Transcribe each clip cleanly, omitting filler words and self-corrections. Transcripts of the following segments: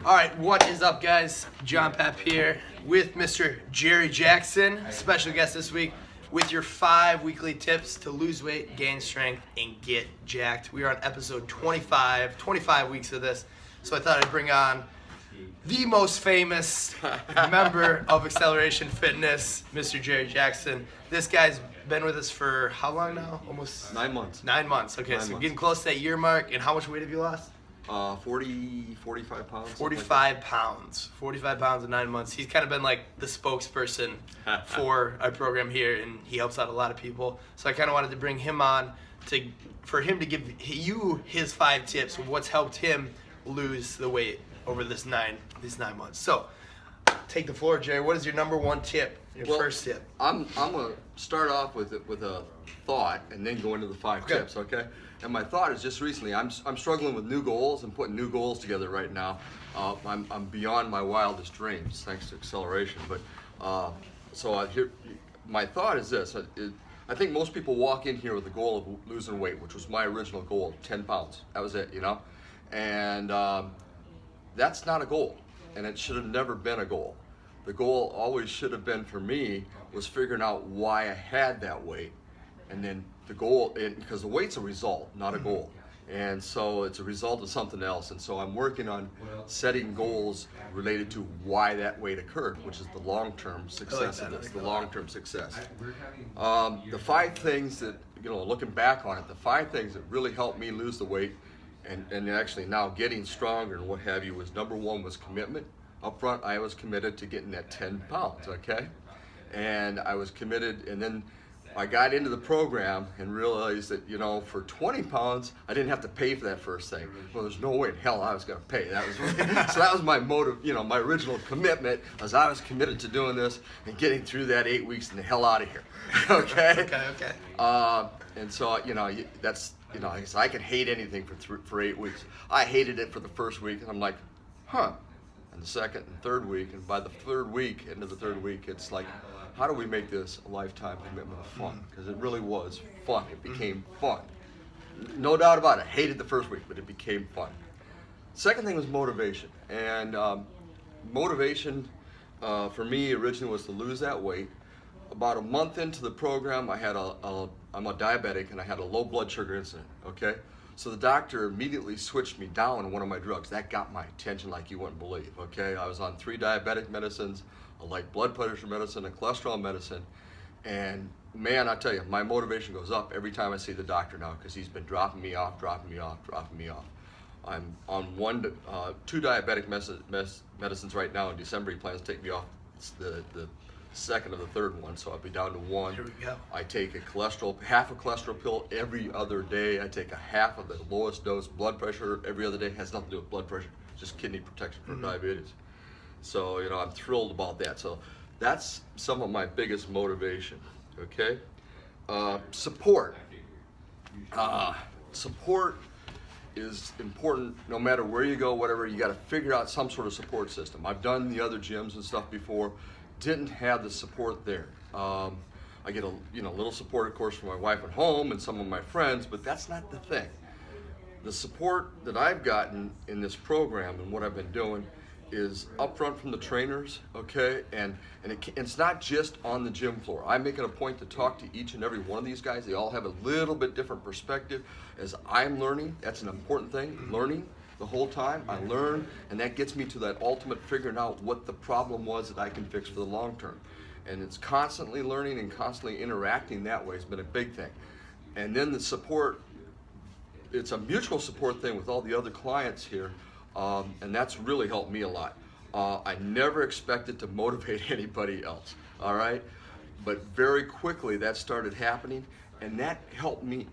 All right, what is up, guys? John Pep here with Mr. Gerry Jackson, special guest this week, with your 5 weekly tips to lose weight, gain strength, and get jacked. We are on episode 25 weeks of this, so I thought I'd bring on the most famous member of Xceleration Fitness, Mr. Gerry Jackson. This guy's been with us for how long now? Almost 9 months. 9 months. Okay, so getting close to that year mark. And how much weight have you lost? 45 pounds. 45 pounds. 45 pounds in 9 months. He's kind of been like the spokesperson for our program here, and he helps out a lot of people. So I kind of wanted to bring him on for him to give you his 5 tips of what's helped him lose the weight over these 9 months. So take the floor, Gerry. What is your number 1 tip? Your first tip. I'm gonna start off with a thought and then go into the 5 tips. Okay. And my thought is just recently I'm struggling with new goals and putting new goals together right now. I'm beyond my wildest dreams thanks to Xceleration. But my thought is this. I think most people walk in here with the goal of losing weight, which was my original goal, 10 pounds. That was it, you know. And that's not a goal, and it should have never been a goal. The goal always should have been for me was figuring out why I had that weight, and then the goal, because the weight's a result, not a goal, and so it's a result of something else. And so I'm working on setting goals related to why that weight occurred, which is the long-term success of this, the long-term success. The 5 things that, looking back on it, the 5 things that really helped me lose the weight and actually now getting stronger and what have you was, number 1 was commitment. Up front, I was committed to getting that 10 pounds, okay? And I was committed, and then I got into the program and realized that, for 20 pounds, I didn't have to pay for that first thing. Well, there's no way in hell I was gonna pay. So that was my motive, my original commitment, as I was committed to doing this and getting through that 8 weeks and the hell out of here, okay? Okay. And so, that's, I could hate anything for 8 weeks. I hated it for the first week, and I'm like, huh. And the second and third week, and by the third week, into the third week, it's like, how do we make this a lifetime commitment of fun? Because it really was fun. It became fun. No doubt about it. I hated the first week, but it became fun. Second thing was motivation. And motivation for me originally was to lose that weight. About a month into the program, I'm a diabetic, and I had a low blood sugar incident, okay? So the doctor immediately switched me down on one of my drugs. That got my attention like you wouldn't believe, okay? I was on 3 diabetic medicines, a light blood pressure medicine, a cholesterol medicine, and man, I tell you, my motivation goes up every time I see the doctor now, because he's been dropping me off. I'm on 2 diabetic medicines right now. In December, he plans to take me off the second of the third one, so I'll be down to 1. Here we go. I take half a cholesterol pill every other day. I take a half of the lowest dose blood pressure every other day. It has nothing to do with blood pressure, just kidney protection for diabetes. So, I'm thrilled about that. So that's some of my biggest motivation, okay? Support. Support is important no matter where you go, whatever. You got to figure out some sort of support system. I've done the other gyms and stuff before. Didn't have the support there. I get a little support, of course, from my wife at home and some of my friends, but that's not the thing. The support that I've gotten in this program and what I've been doing is upfront from the trainers, okay? And it's not just on the gym floor. I make it a point to talk to each and every one of these guys. They all have a little bit different perspective. As I'm learning, that's an important thing, learning. The whole time I learn, and that gets me to that ultimate figuring out what the problem was that I can fix for the long term. And it's constantly learning and constantly interacting that way has been a big thing. And then the support, it's a mutual support thing with all the other clients here, and that's really helped me a lot. I never expected to motivate anybody else, all right? But very quickly that started happening, and that helped me.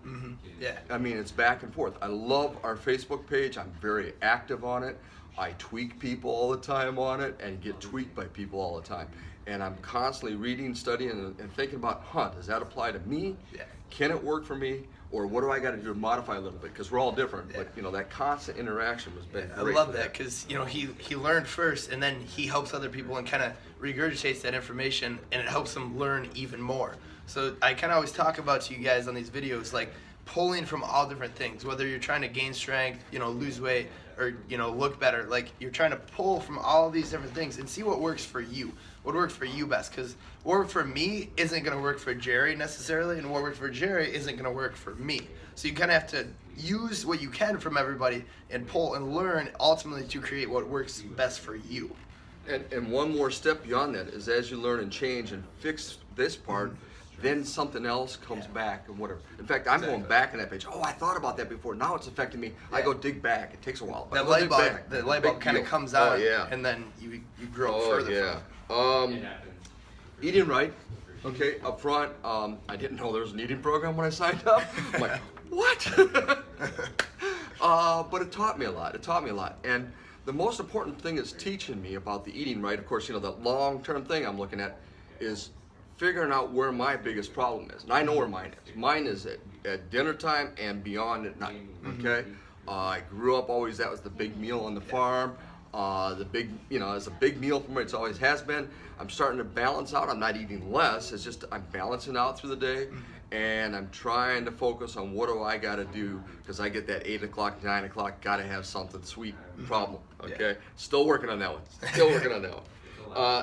Yeah. I mean, it's back and forth. I love our Facebook page. I'm very active on it. I tweak people all the time on it and get tweaked by people all the time. And I'm constantly reading, studying, and thinking about, does that apply to me? Yeah. Can it work for me? Or what do I got to do to modify a little bit? Because we're all different. Yeah. But, that constant interaction has been I great. love that because, he learned first, and then he helps other people and kind of regurgitates that information, and it helps them learn even more. So I kind of always talk about to you guys on these videos, like pulling from all different things, whether you're trying to gain strength, lose weight, or look better. Like, you're trying to pull from all of these different things and see what works for you. What works for you best? Because what worked for me isn't going to work for Gerry necessarily, and what worked for Gerry isn't going to work for me. So you kind of have to use what you can from everybody and pull and learn ultimately to create what works best for you. And one more step beyond that is, as you learn and change and fix this part, then something else comes back and whatever. In fact, I'm going back in that page. Oh, I thought about that before. Now it's affecting me. Yeah. I go dig back. It takes a while. That light bulb kind of comes out, and then you grow further. Eating right. Okay, up front, I didn't know there was an eating program when I signed up. I'm like, what? But it taught me a lot. And the most important thing it's teaching me about the eating right, of course, the long-term thing I'm looking at is figuring out where my biggest problem is. And I know where mine is. Mine is at dinner time and beyond at night, okay? I grew up always, that was the big meal on the farm. It's a big meal for me. It always has been. I'm starting to balance out. I'm not eating less. It's just I'm balancing out through the day, and I'm trying to focus on what do I got to do, because I get that 8 o'clock, 9 o'clock, got to have something sweet problem. Okay, still working on that one.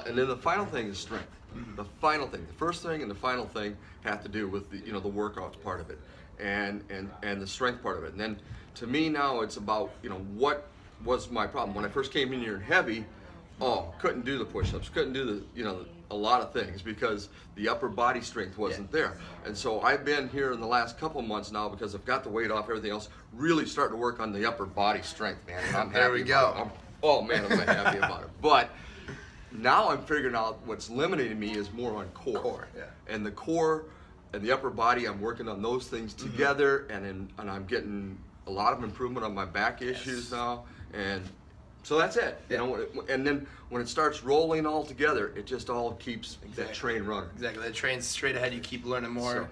And then the final thing is strength. The final thing, the first thing and the final thing have to do with the workout part of it, and the strength part of it. And then to me now it's about what was my problem when I first came in here in heavy. Couldn't do the push-ups, couldn't do a lot of things because the upper body strength wasn't there. And so I've been here in the last couple months now, because I've got the weight off, everything else, really starting to work on the upper body strength, man. And I'm there we go. I'm happy about it. But now I'm figuring out what's limiting me is more on core. And the core and the upper body, I'm working on those things together, and I'm getting a lot of improvement on my back issues now. And so that's it. And then when it starts rolling all together, it just all keeps that train running. Exactly. That train's straight ahead. You keep learning more.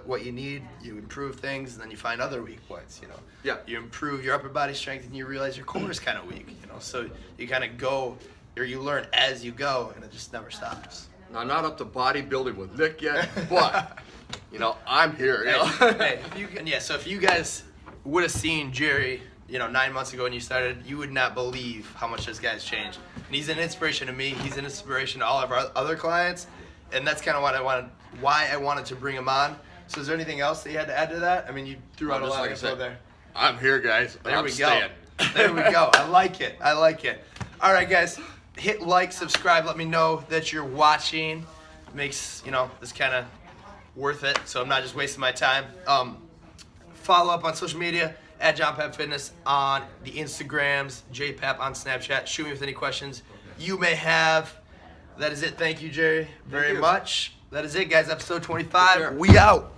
What you need, you improve things, and then you find other weak points. You improve your upper body strength, and you realize your core is kind of weak. So you kind of go, or you learn as you go, and it just never stops. Now, not up to bodybuilding with Nick yet, but I'm here. Hey, if you guys would have seen Gerry 9 months ago when you started, you would not believe how much this guy's changed. And he's an inspiration to me. He's an inspiration to all of our other clients, and that's kind of why I wanted to bring him on. So is there anything else that you had to add to that? I mean, you threw out a lot of info there. I'm here, guys. There we go. There we go. I like it. All right, guys. Hit like, subscribe. Let me know that you're watching. It makes this kind of worth it, so I'm not just wasting my time. Follow up on social media at John Pep Fitness on the Instagrams, JPap on Snapchat. Shoot me with any questions you may have. That is it. Thank you, Gerry, very much. That is it, guys. Episode 25. We out.